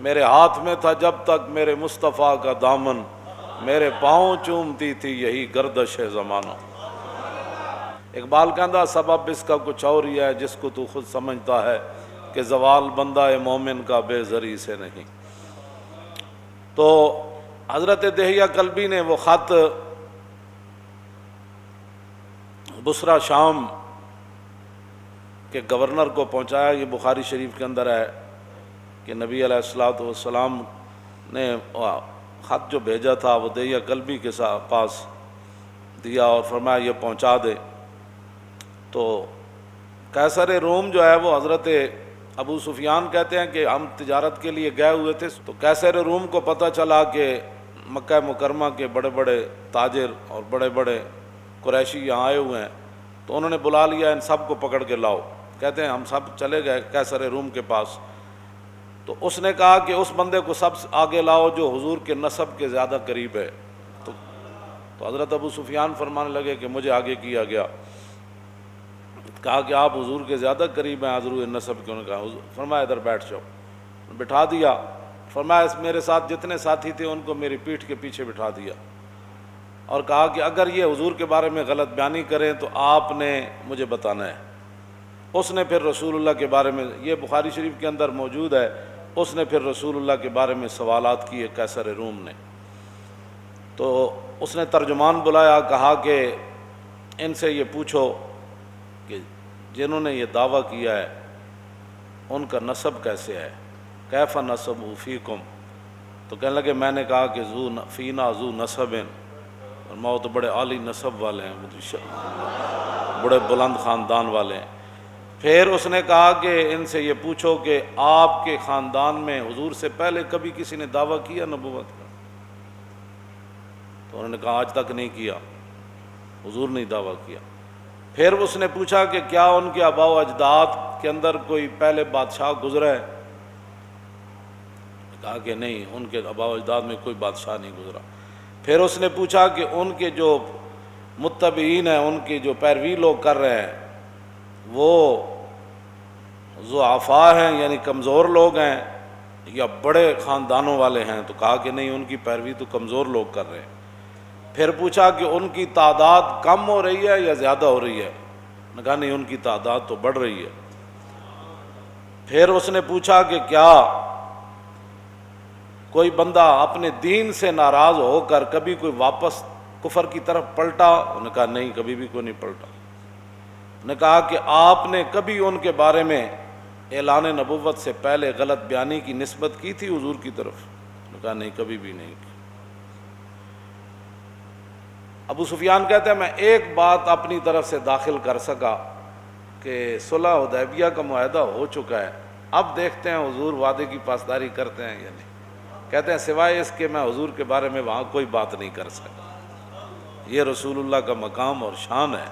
میرے ہاتھ میں تھا جب تک میرے مصطفیٰ کا دامن، میرے پاؤں چومتی تھی یہی گردش زمانہ۔ اقبال کہندا سبب اس کا کچھ اور ہی ہے جس کو تو خود سمجھتا ہے کہ زوال بندہ مومن کا بے زری سے نہیں۔ تو حضرت دہیہ کلبی نے وہ خط بصرہ شام کے گورنر کو پہنچایا۔ یہ بخاری شریف کے اندر ہے کہ نبی علیہ الصلوۃ والسلام نے خط جو بھیجا تھا وہ دہیہ کلبی کے پاس دیا اور فرمایا یہ پہنچا دے۔ تو قیصر روم جو ہے وہ حضرت ابو سفیان کہتے ہیں کہ ہم تجارت کے لیے گئے ہوئے تھے، تو قیصر روم کو پتہ چلا کہ مکہ مکرمہ کے بڑے بڑے تاجر اور بڑے بڑے قریشی یہاں آئے ہوئے ہیں، تو انہوں نے بلا لیا ان سب کو پکڑ کے لاؤ۔ کہتے ہیں ہم سب چلے گئے قیصر روم کے پاس، تو اس نے کہا کہ اس بندے کو سب سے آگے لاؤ جو حضور کے نسب کے زیادہ قریب ہے۔ تو حضرت ابو سفیان فرمانے لگے کہ مجھے آگے کیا گیا۔ کہا کہ آپ حضور کے زیادہ قریب ہیں حضور نسب کے؟ انہوں نے کہا فرمایا ادھر بیٹھ جاؤ۔ بٹھا دیا۔ فرمایا میرے ساتھ جتنے ساتھی تھے ان کو میری پیٹھ کے پیچھے بٹھا دیا اور کہا کہ اگر یہ حضور کے بارے میں غلط بیانی کریں تو آپ نے مجھے بتانا ہے۔ اس نے پھر رسول اللہ کے بارے میں، یہ بخاری شریف کے اندر موجود ہے، اس نے پھر رسول اللہ کے بارے میں سوالات کیے قیصر روم نے۔ تو اس نے ترجمان بلایا، کہا کہ ان سے یہ پوچھو کہ جنہوں نے یہ دعویٰ کیا ہے ان کا نسب کیسے ہے، کیف نسب فیکم؟ تو کہنے لگے میں نے کہا کہ فینا ذو نسب، اور تو بڑے عالی نسب والے ہیں، بڑے بلند خاندان والے ہیں۔ پھر اس نے کہا کہ ان سے یہ پوچھو کہ آپ کے خاندان میں حضور سے پہلے کبھی کسی نے دعویٰ کیا نبوت کا؟ تو انہوں نے کہا آج تک نہیں کیا، حضور نے دعویٰ کیا۔ پھر اس نے پوچھا کہ کیا ان کے آباء و اجداد کے اندر کوئی پہلے بادشاہ گزرا ہے؟ کہا کہ نہیں، ان کے آباء و اجداد میں کوئی بادشاہ نہیں گزرا۔ پھر اس نے پوچھا کہ ان کے جو متبعین ہیں، ان کی جو پیروی لوگ کر رہے ہیں، وہ ضعفاء ہیں یعنی کمزور لوگ ہیں یا بڑے خاندانوں والے ہیں؟ تو کہا کہ نہیں، ان کی پیروی تو کمزور لوگ کر رہے ہیں۔ پھر پوچھا کہ ان کی تعداد کم ہو رہی ہے یا زیادہ ہو رہی ہے؟ نے کہا نہیں، ان کی تعداد تو بڑھ رہی ہے۔ پھر اس نے پوچھا کہ کیا کوئی بندہ اپنے دین سے ناراض ہو کر کبھی کوئی واپس کفر کی طرف پلٹا؟ انہوں نے کہا نہیں، کبھی بھی کوئی نہیں پلٹا۔ نے کہا کہ آپ نے کبھی ان کے بارے میں اعلان نبوت سے پہلے غلط بیانی کی نسبت کی تھی حضور کی طرف؟ نے کہا نہیں، کبھی بھی نہیں کی۔ ابو سفیان کہتے ہیں میں ایک بات اپنی طرف سے داخل کر سکا کہ صلح حدیبیہ کا معاہدہ ہو چکا ہے، اب دیکھتے ہیں حضور وعدے کی پاسداری کرتے ہیں یا نہیں۔ کہتے ہیں سوائے اس کے میں حضور کے بارے میں وہاں کوئی بات نہیں کر سکا۔ یہ رسول اللہ کا مقام اور شان ہے،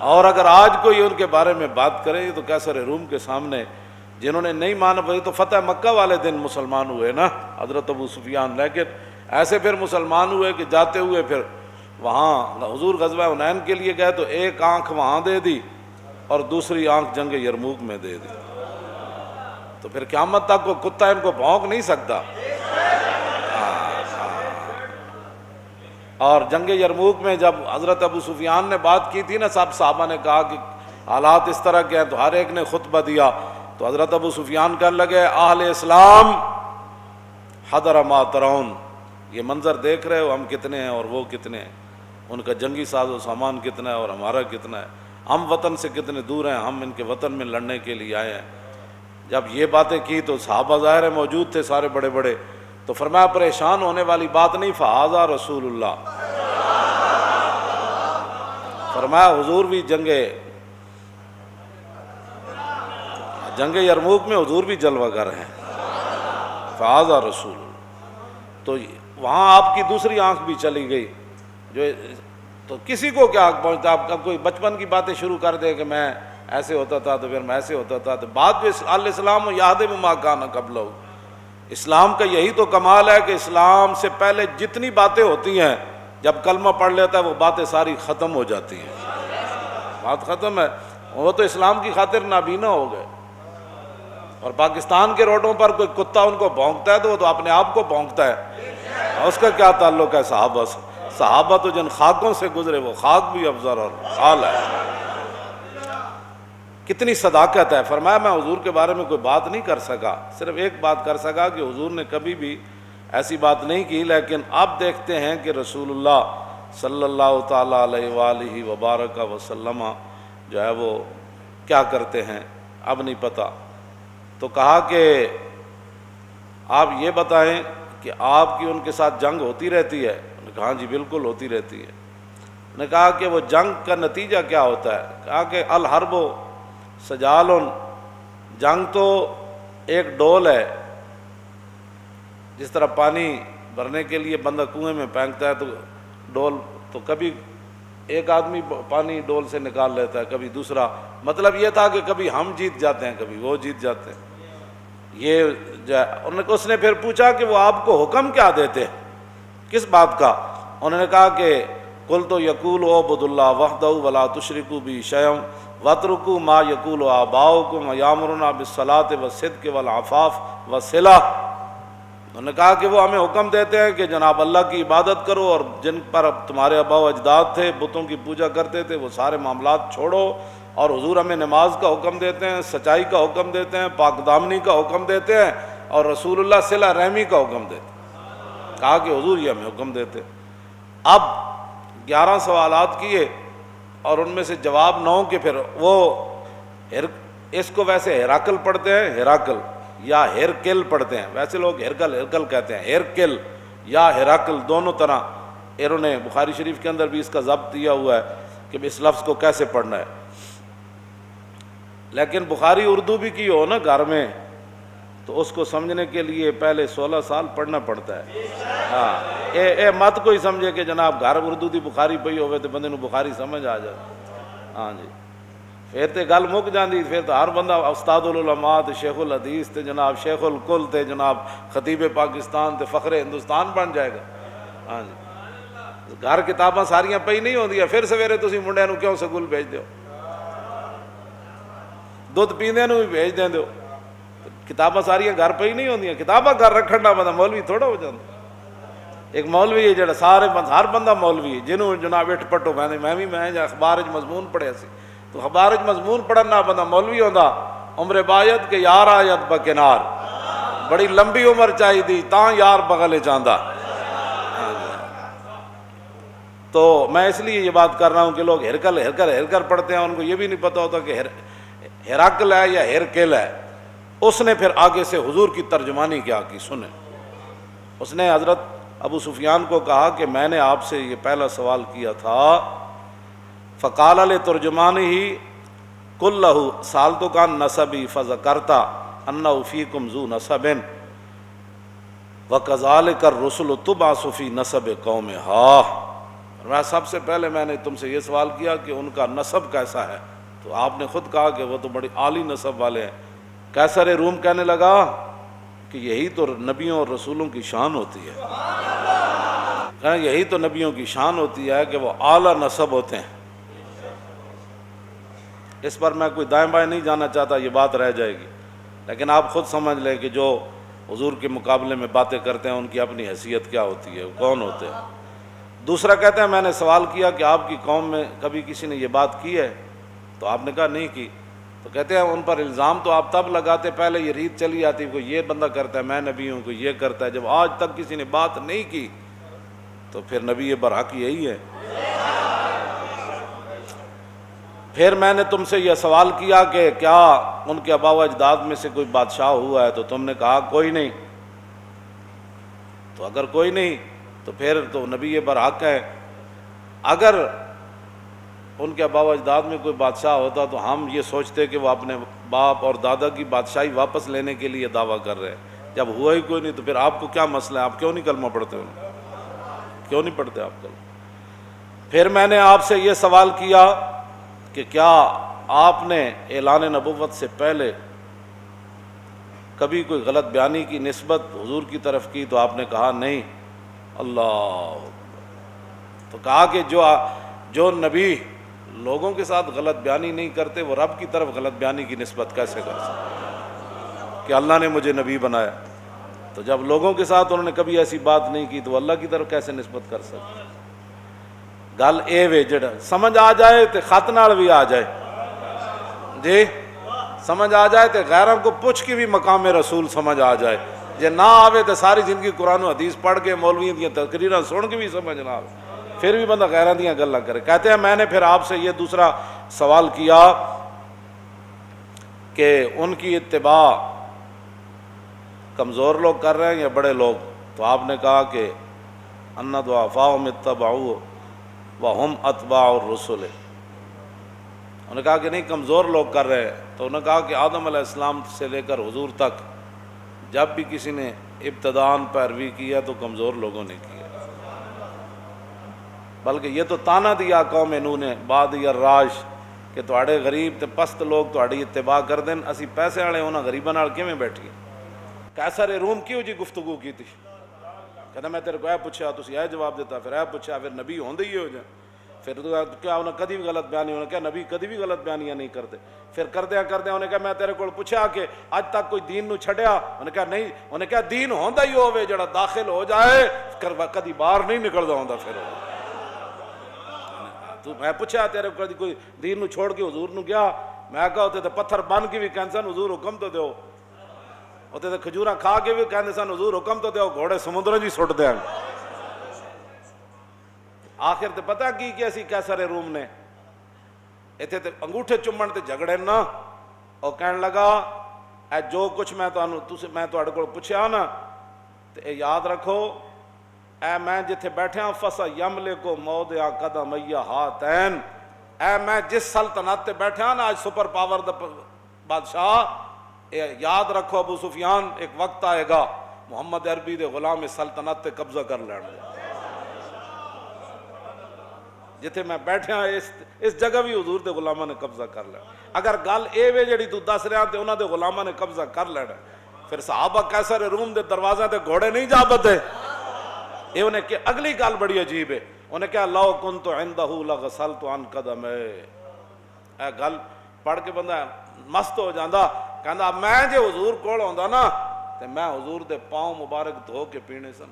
اور اگر آج کوئی ان کے بارے میں بات کرے تو قیصر روم کے سامنے جنہوں نے نہیں مانا، وہی تو فتح مکہ والے دن مسلمان ہوئے نا حضرت ابو سفیان، لیکن ایسے پھر مسلمان ہوئے کہ جاتے ہوئے پھر وہاں حضور غزوہ حنین کے لیے گئے تو ایک آنکھ وہاں دے دی اور دوسری آنکھ جنگ یرموک میں دے دی، تو پھر قیامت تک کو کتا ان کو بھونک نہیں سکتا۔ اور جنگ یرموک میں جب حضرت ابو سفیان نے بات کی تھی نا، سب صحابہ نے کہا کہ حالات اس طرح کے ہیں، تو ہر ایک نے خطبہ دیا، تو حضرت ابو سفیان کہنے لگے اہل اسلام حضر ما ترون، یہ منظر دیکھ رہے ہو ہم کتنے ہیں اور وہ کتنے ہیں، ان کا جنگی ساز و سامان کتنا ہے اور ہمارا کتنا ہے، ہم وطن سے کتنے دور ہیں، ہم ان کے وطن میں لڑنے کے لیے آئے ہیں۔ جب یہ باتیں کی تو صحابہ ظاہر ہے موجود تھے سارے بڑے بڑے، تو فرمایا پریشان ہونے والی بات نہیں، فہذا رسول اللہ، فرمایا حضور بھی جنگ یرموک میں حضور بھی جلوہ گر ہیں، فہذا رسول اللہ۔ تو وہاں آپ کی دوسری آنکھ بھی چلی گئی، جو تو کسی کو کیا حق پہنچتا، آپ کا کوئی بچپن کی باتیں شروع کر دے کہ میں ایسے ہوتا تھا تو پھر میں ایسے ہوتا تھا، تو بعد میں الاسلام یہدم ما کان قبلہ، اسلام کا یہی تو کمال ہے کہ اسلام سے پہلے جتنی باتیں ہوتی ہیں جب کلمہ پڑھ لیتا ہے وہ باتیں ساری ختم ہو جاتی ہیں، بات ختم ہے، وہ تو اسلام کی خاطر نابینا ہو گئے، اور پاکستان کے روڈوں پر کوئی کتا ان کو بھونکتا ہے تو وہ تو اپنے آپ کو بھونکتا ہے، اس کا کیا تعلق ہے صحابہ سے؟ صحابہ تو جن خاکوں سے گزرے وہ خاک بھی افضل اور حال ہے۔ کتنی صداقت ہے۔ فرمایا میں حضور کے بارے میں کوئی بات نہیں کر سکا، صرف ایک بات کر سکا کہ حضور نے کبھی بھی ایسی بات نہیں کی، لیکن اب دیکھتے ہیں کہ رسول اللہ صلی اللہ تعالیٰ علیہ وآلہ وبارک وسلم جو ہے وہ کیا کرتے ہیں اب نہیں پتہ۔ تو کہا کہ آپ یہ بتائیں کہ آپ کی ان کے ساتھ جنگ ہوتی رہتی ہے؟ انہوں نے کہا جی بالکل ہوتی رہتی ہے۔ انہوں نے کہا کہ وہ جنگ کا نتیجہ کیا ہوتا ہے؟ کہا کہ الحرب سجال، جنگ تو ایک ڈول ہے، جس طرح پانی بھرنے کے لیے بندہ کنویں میں پھینکتا ہے تو ڈول، تو کبھی ایک آدمی پانی ڈول سے نکال لیتا ہے، کبھی دوسرا۔ مطلب یہ تھا کہ کبھی ہم جیت جاتے ہیں کبھی وہ جیت جاتے ہیں۔ یہ اس نے پھر پوچھا کہ وہ آپ کو حکم کیا دیتے ہیں، کس بات کا؟ انہوں نے کہا کہ قلت یقول اعبدوا اللہ وحدہ ولا تشرکوا بہ شیئا واترکوا ما یقول آباؤکم یامرنا بالصلاۃ والصدق والعفاف والصلہ۔ انہوں نے کہا کہ وہ ہمیں حکم دیتے ہیں کہ جناب اللہ کی عبادت کرو، اور جن پر تمہارے آباء و اجداد تھے بتوں کی پوجا کرتے تھے وہ سارے معاملات چھوڑو، اور حضور ہمیں نماز کا حکم دیتے ہیں، سچائی کا حکم دیتے ہیں، پاک دامنی کا حکم دیتے ہیں، اور رسول اللہ صلہ رحمی کا حکم دیتے ہیں۔ کہا کہ حضور یہ ہمیں حکم دیتے۔ اب 11 سوالات کیے اور ان میں سے جواب 9 کے، پھر وہ اس کو ویسے ہیراکل پڑھتے ہیں، ہیراکل یا ہیرکل پڑھتے ہیں، ویسے لوگ ہیرکل کہتے ہیں، ہیرکل یا ہیراکل دونوں طرح۔ انہوں نے بخاری شریف کے اندر بھی اس کا ضبط دیا ہوا ہے کہ اس لفظ کو کیسے پڑھنا ہے، لیکن بخاری اردو بھی کی ہو نا گھر میں تو اس کو سمجھنے کے لیے پہلے 16 سال پڑھنا پڑتا ہے۔ ہاں اے مت کوئی سمجھے کہ جناب گھر اردو دی بخاری پئی ہوئے تو بندے نو بخاری سمجھ آ جائے، ہاں جی پھر تے گل مک جاندی، پھر تو ہر بندہ استاد العلماء تے شیخ الحدیث تے جناب شیخ الکل تے جناب خطیب پاکستان تے فخر ہندوستان بن جائے گا۔ ہاں جی گھر کتاباں ساریاں پئی نہیں ہوندیاں، پھر سویرے تسی منڈیاں نو کیوں سکول بھیج دیو، دودھ پیندے نو بھی بھیج دیں دیو، کتاباں ساریاں گھر پئی نہیں ہوندیاں، کتاباں گھر رکھن دا بندہ مولوی تھوڑا ہو جاتا۔ ایک مولوی ہے جڑا سارے ہر بندہ مولوی ہے، جنہوں جناب اٹھ پٹو میں اخبار وچ مضمون پڑھیا سی، تو اخبار وچ مضمون پڑھن نہ بندہ مولوی ہوندا، عمر باید کہ یار آیت بکنار، بڑی لمبی عمر چاہی دی تاں یار بغل چاہندا۔ تو میں اس لیے یہ بات کر رہا ہوں کہ لوگ ہرکل پڑھتے ہیں، ان کو یہ بھی نہیں پتہ ہوتا کہ ہیراکل ہے یا ہیرکل ہے۔ اس نے پھر آگے سے حضور کی ترجمانی کیا کی سنیں۔ اس نے حضرت ابو سفیان کو کہا کہ میں نے آپ سے یہ پہلا سوال کیا تھا، فقال لترجمانہ قل لہ سألتک عن نسبی فذکرت انہ فیکم ذو نسب وکذالک الرسل تبعث فی نسب قومہا۔ میں سب سے پہلے میں نے تم سے یہ سوال کیا کہ ان کا نسب کیسا ہے، تو آپ نے خود کہا کہ وہ تو بڑی عالی نسب والے ہیں۔ قیصر روم کہنے لگا کہ یہی تو نبیوں اور رسولوں کی شان ہوتی ہے، یہی تو نبیوں کی شان ہوتی ہے کہ وہ اعلیٰ نسب ہوتے ہیں۔ اس پر میں کوئی دائیں بائیں نہیں جانا چاہتا، یہ بات رہ جائے گی، لیکن آپ خود سمجھ لیں کہ جو حضور کے مقابلے میں باتیں کرتے ہیں ان کی اپنی حیثیت کیا ہوتی ہے، وہ کون ہوتے ہیں۔ دوسرا کہتے ہیں میں نے سوال کیا کہ آپ کی قوم میں کبھی کسی نے یہ بات کی ہے، تو آپ نے کہا نہیں کی۔ تو کہتے ہیں ان پر الزام تو آپ تب لگاتے، پہلے یہ ریت چلی آتی کوئی یہ بندہ کرتا ہے میں نبی ہوں، کوئی یہ کرتا ہے، جب آج تک کسی نے بات نہیں کی تو پھر نبی برحق یہی ہے۔ پھر میں نے تم سے یہ سوال کیا کہ کیا ان کے آباء و اجداد میں سے کوئی بادشاہ ہوا ہے، تو تم نے کہا کوئی نہیں۔ تو اگر کوئی نہیں تو پھر تو نبی برحق ہے۔ اگر ان کے آباء و اجداد میں کوئی بادشاہ ہوتا تو ہم یہ سوچتے کہ وہ اپنے باپ اور دادا کی بادشاہی واپس لینے کے لیے دعویٰ کر رہے ہیں۔ جب ہوا ہی کوئی نہیں تو پھر آپ کو کیا مسئلہ ہے، آپ کیوں نہیں کلمہ پڑھتے ہو، کیوں نہیں پڑھتے آپ کلمہ؟ پھر میں نے آپ سے یہ سوال کیا کہ کیا آپ نے اعلان نبوت سے پہلے کبھی کوئی غلط بیانی کی نسبت حضور کی طرف کی، تو آپ نے کہا نہیں۔ اللہ، تو کہا کہ جو نبی لوگوں کے ساتھ غلط بیانی نہیں کرتے وہ رب کی طرف غلط بیانی کی نسبت کیسے کر سکتے؟ کہ اللہ نے مجھے نبی بنایا. تو جب لوگوں کے ساتھ انہوں نے کبھی ایسی بات نہیں کی تو اللہ کی طرف کیسے نسبت کر سکتے؟ گل اے وے جڑا سمجھ آ جائے تو خط نال بھی آ جائے جی، سمجھ آ جائے تو غیروں کو پوچھ کے بھی مقام رسول سمجھ آ جائے. جے نہ آوے تو ساری زندگی قرآن و حدیث پڑھ کے مولویوں دیا تقریراں سن کے بھی سمجھ نہ آوے، پھر بھی بندہ غیراں دیاں گلاں کرے. کہتے ہیں میں نے پھر آپ سے یہ دوسرا سوال کیا کہ ان کی اتباع کمزور لوگ کر رہے ہیں یا بڑے لوگ؟ تو آپ نے کہا کہ ان ضعفاء اتبعوا وهم اتباع الرسل. انہوں نے کہا کہ نہیں کمزور لوگ کر رہے ہیں. تو انہوں نے کہا کہ آدم علیہ السلام سے لے کر حضور تک جب بھی کسی نے ابتداءً پیروی کیا تو کمزور لوگوں نے کیا، بلکہ یہ تو تانا دیا قوم نوح نے بعد الراج کہ تواڈے غریب تے پست لوگ تواڈی اتباع کر دین، اسی پیسے والے انہاں غریباں نال کیویں بیٹھیے؟ قیصر روم کیوں جی گفتگو کی تھی؟ کہتا میں تیرے کو اے پوچھا تسی اے جواب دیتا، پھر اے پوچھا، پھر نبی ہوندے ہی ہو جائے. پھر تو کیا انہیں کدی بھی غلط بیانی، انہوں نے کہا نبی کدی بھی غلط بیانیاں نہیں کرتے. پھر کردیا انہوں نے کہا میں تیرے کو پوچھا کہ اج تک کوئی دین نو چھڑیا؟ انہوں نے کہا نہیں. انہوں نے کہا دین ہوندا ہی ہوے جڑا داخل ہو جائے کدی باہر نہیں نکلدا ہوندا. پھر تو میں پوچھا تیرے کو کدی کوئی دین نو چھوڑ کے حضور نو گیا؟ میں کہا ہوتے تے پتھر بن کے بھی کہندے سن حضور حکم تو دیو، ہوتے تے کھجوراں کھا کے بھی کہندے سن حضور حکم تو دیو، گھوڑے سمندر جی سٹ دیاں. آخر تے پتہ کی کہ اسی قیصر روم نے ایتھے تے انگوٹھے چومن تے جھگڑے نا، اور کہن لگا اے جو کچھ میں تواڈے کول پوچھیا نا تے اے یاد رکھو، اے میں جتھے بیٹھا فَسَيَمْلِكُ مَوْضِعَ قَدَمَيَّ هَاتَيْنِ، اے میں جس سلطنت تے بیٹھا نا آج سپر پاور دا بادشاہ، اے یاد رکھو ابو سفیان ایک وقت آئے گا محمد عربی دے غلام سلطنت تے قبضہ کر لین گے. جتھے میں بیٹھا اس جگہ بھی حضور دے غلاماں نے قبضہ کر لینا. اگر گل اے وے جڑی تو دس رہا تے انہاں دے غلاماں نے قبضہ کر لینا، پھر صحابہ قیصر روم دے دروازے تے گھوڑے نہیں جا بدے. یہ انہیں کہ اگلی گل بڑی عجیب ہے، انہیں کہا لو کنت عندہ لغسلت عن قدمے. اے گل پڑھ کے بندہ مست ہو جاندا، کہندا میں جے حضور کول ہوندا نا تے میں حضور دے پاؤں مبارک دھو کے پینے سن.